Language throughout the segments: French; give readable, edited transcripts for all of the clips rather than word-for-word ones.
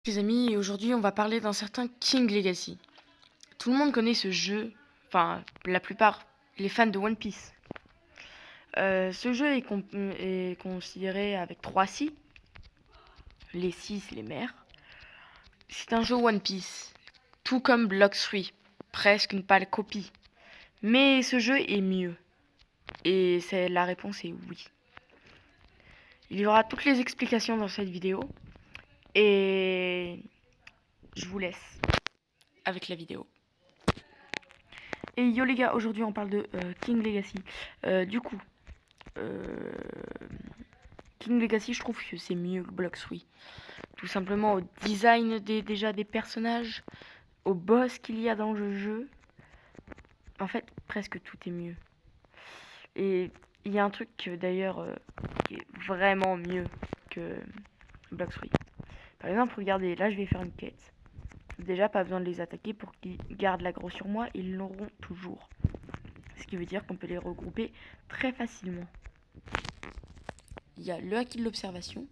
Les amis, et aujourd'hui on va parler d'un certain King Legacy. Tout le monde connaît ce jeu, enfin la plupart, les fans de One Piece. Ce jeu est considéré avec 3 si, les 6 les mers. C'est un jeu One Piece, tout comme Block 3, presque une pâle copie. Mais ce jeu est mieux, et la réponse est oui. Il y aura toutes les explications dans cette vidéo, et je vous laisse avec la vidéo. Et yo les gars, aujourd'hui on parle de King Legacy. Du coup, King Legacy, je trouve que c'est mieux que Block 3. Tout simplement au design déjà des personnages, au boss qu'il y a dans le jeu. En fait, presque tout est mieux. Et il y a un truc d'ailleurs qui est vraiment mieux que Block 3. Par exemple, regardez, là je vais faire une quête. Déjà, pas besoin de les attaquer pour qu'ils gardent l'aggro sur moi, ils l'auront toujours. Ce qui veut dire qu'on peut les regrouper très facilement. Il y a le haki de l'observation,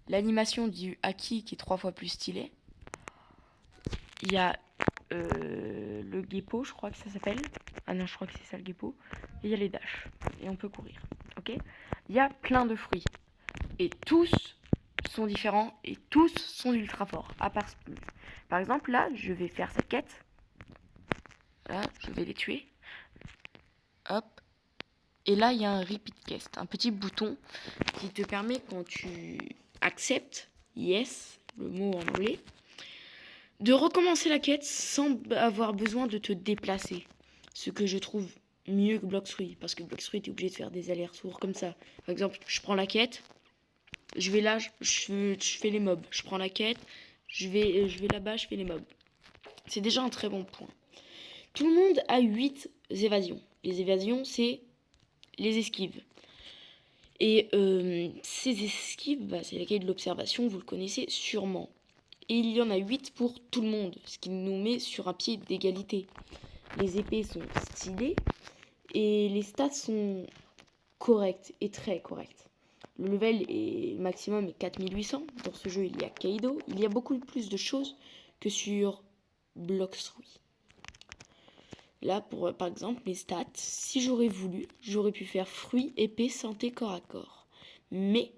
l'animation du haki qui est 3 fois plus stylé. Il y a le gecko, je crois que ça s'appelle. Ah non, je crois que c'est ça le gecko. Et il y a les dashs. Et on peut courir. Ok. Il y a plein de fruits. Et tous sont différents et tous sont ultra forts. À part par exemple, là, je vais faire cette quête. Là, je vais les tuer. Hop. Et là, il y a un repeat quest, un petit bouton qui te permet, quand tu acceptes, yes, le mot en anglais, de recommencer la quête sans avoir besoin de te déplacer. Ce que je trouve mieux que Block 3, parce que Block 3, tu es obligé de faire des allers-retours comme ça. Par exemple, je prends la quête, je vais là, je fais les mobs. Je prends la quête, je vais là-bas, je fais les mobs. C'est déjà un très bon point. Tout le monde a 8 évasions. Les évasions, c'est les esquives. Et ces esquives, c'est la quête de l'observation, vous le connaissez sûrement. Et il y en a 8 pour tout le monde, ce qui nous met sur un pied d'égalité. Les épées sont stylées et les stats sont correctes et très correctes. Le level maximum est 4800. Dans ce jeu, il y a Kaido. Il y a beaucoup plus de choses que sur Block 3. Là, par exemple, mes stats, si j'aurais voulu, j'aurais pu faire fruits, épée, santé, corps à corps. Mais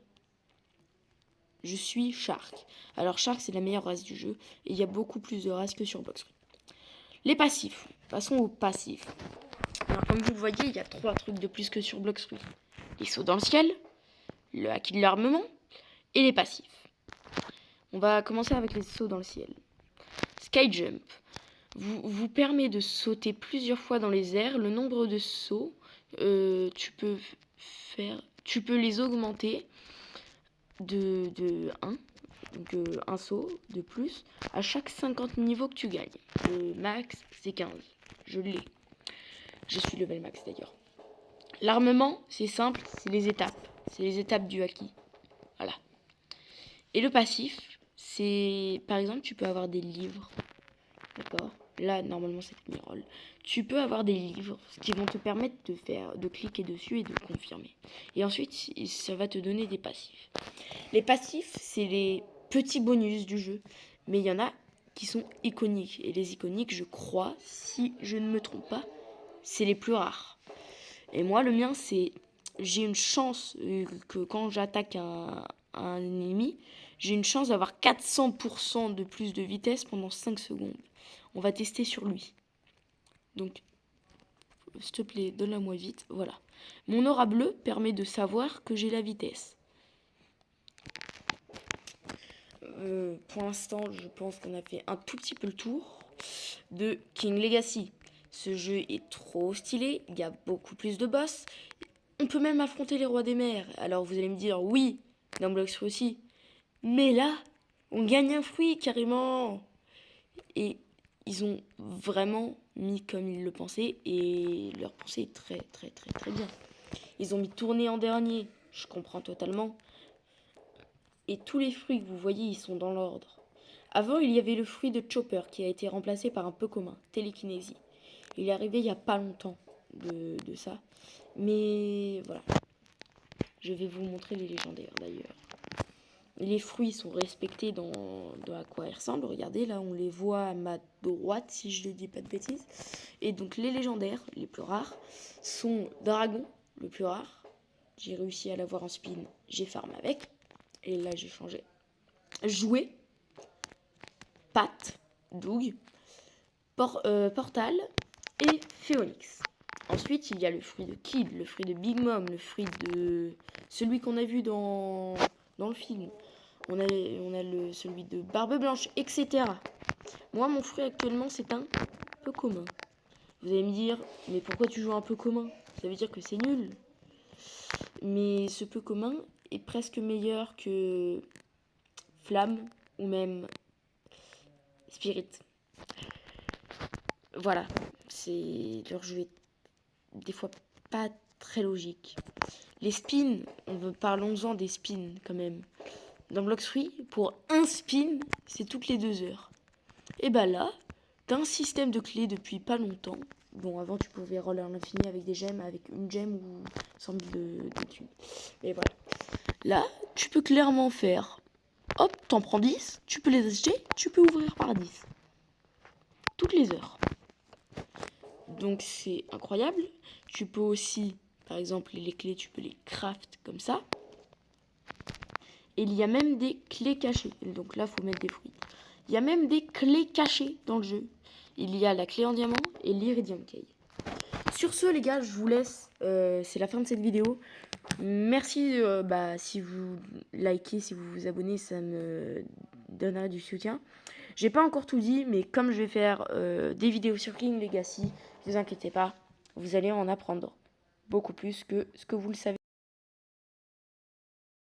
je suis Shark. Alors Shark, c'est la meilleure race du jeu. Et il y a beaucoup plus de races que sur Block 3. Les passifs. Passons aux passifs. Alors, comme vous le voyez, il y a 3 trucs de plus que sur Block 3. Les sauts dans le ciel, le haki de l'armement et les passifs. On va commencer avec les sauts dans le ciel. Sky Jump vous permet de sauter plusieurs fois dans les airs. Le nombre de sauts, tu peux les augmenter de 1. Donc un saut de plus à chaque 50 niveaux que tu gagnes. Le max, c'est 15. Je l'ai. Je suis level max d'ailleurs. L'armement, c'est simple, c'est les étapes. C'est les étapes du haki. Voilà. Et le passif, c'est... Par exemple, tu peux avoir des livres. D'accord. Là, normalement, c'est admiral. Tu peux avoir des livres qui vont te permettre de cliquer dessus et de confirmer. Et ensuite, ça va te donner des passifs. Les passifs, c'est les petits bonus du jeu. Mais il y en a qui sont iconiques. Et les iconiques, je crois, si je ne me trompe pas, c'est les plus rares. Et moi, le mien, c'est... J'ai une chance que quand j'attaque un ennemi, j'ai une chance d'avoir 400% de plus de vitesse pendant 5 secondes. On va tester sur lui. Donc, s'il te plaît, donne-la-moi vite. Voilà. Mon aura bleu permet de savoir que j'ai la vitesse. Pour l'instant, je pense qu'on a fait un tout petit peu le tour de King Legacy. Ce jeu est trop stylé, il y a beaucoup plus de boss. On peut même affronter les rois des mers. Alors vous allez me dire, oui, dans Blox aussi. Mais là, on gagne un fruit carrément. Et ils ont vraiment mis comme ils le pensaient. Et leur pensée est très très très très bien. Ils ont mis tourner en dernier. Je comprends totalement. Et tous les fruits que vous voyez, ils sont dans l'ordre. Avant, il y avait le fruit de Chopper qui a été remplacé par un peu commun, télékinésie. Il est arrivé il n'y a pas longtemps de ça. Mais voilà. Je vais vous montrer les légendaires d'ailleurs. les fruits sont respectés dans à quoi ils ressemblent. Regardez, là, on les voit à ma droite, si je ne dis pas de bêtises. Et donc, les légendaires, les plus rares, sont Dragon, le plus rare. J'ai réussi à l'avoir en spin, j'ai farm avec. Et là, j'ai changé. Jouet, Pat, Doug, Portal et Phéonix. Ensuite, il y a le fruit de Kid, le fruit de Big Mom, le fruit de celui qu'on a vu dans le film. On a celui de Barbe Blanche, etc. Moi, mon fruit actuellement, c'est un peu commun. Vous allez me dire, mais pourquoi tu joues un peu commun? Ça veut dire que c'est nul. Mais ce peu commun est presque meilleur que Flamme ou même Spirit. Voilà, leur jeu est des fois pas très logique. Les spins, parlons-en des spins quand même. Dans Blox Fruit, pour un spin, c'est toutes les 2 heures. Et bah là, t'as un système de clés depuis pas longtemps. Bon, avant tu pouvais roller à l'infini avec des gemmes, avec une gemme ou 100 000 de thunes. Mais voilà. Là, tu peux clairement faire. Hop, t'en prends 10, tu peux les acheter, tu peux ouvrir par 10. Toutes les heures. Donc c'est incroyable. Tu peux aussi, par exemple, les clés, tu peux les craft comme ça. Et il y a même des clés cachées. Donc là, il faut mettre des fruits. Il y a même des clés cachées dans le jeu. Il y a la clé en diamant et l'Iridium Key. Sur ce, les gars, je vous laisse. C'est la fin de cette vidéo. Merci si vous likez, si vous vous abonnez, ça me donnera du soutien. J'ai pas encore tout dit, mais comme je vais faire des vidéos sur King Legacy, ne vous inquiétez pas, vous allez en apprendre beaucoup plus que ce que vous le savez.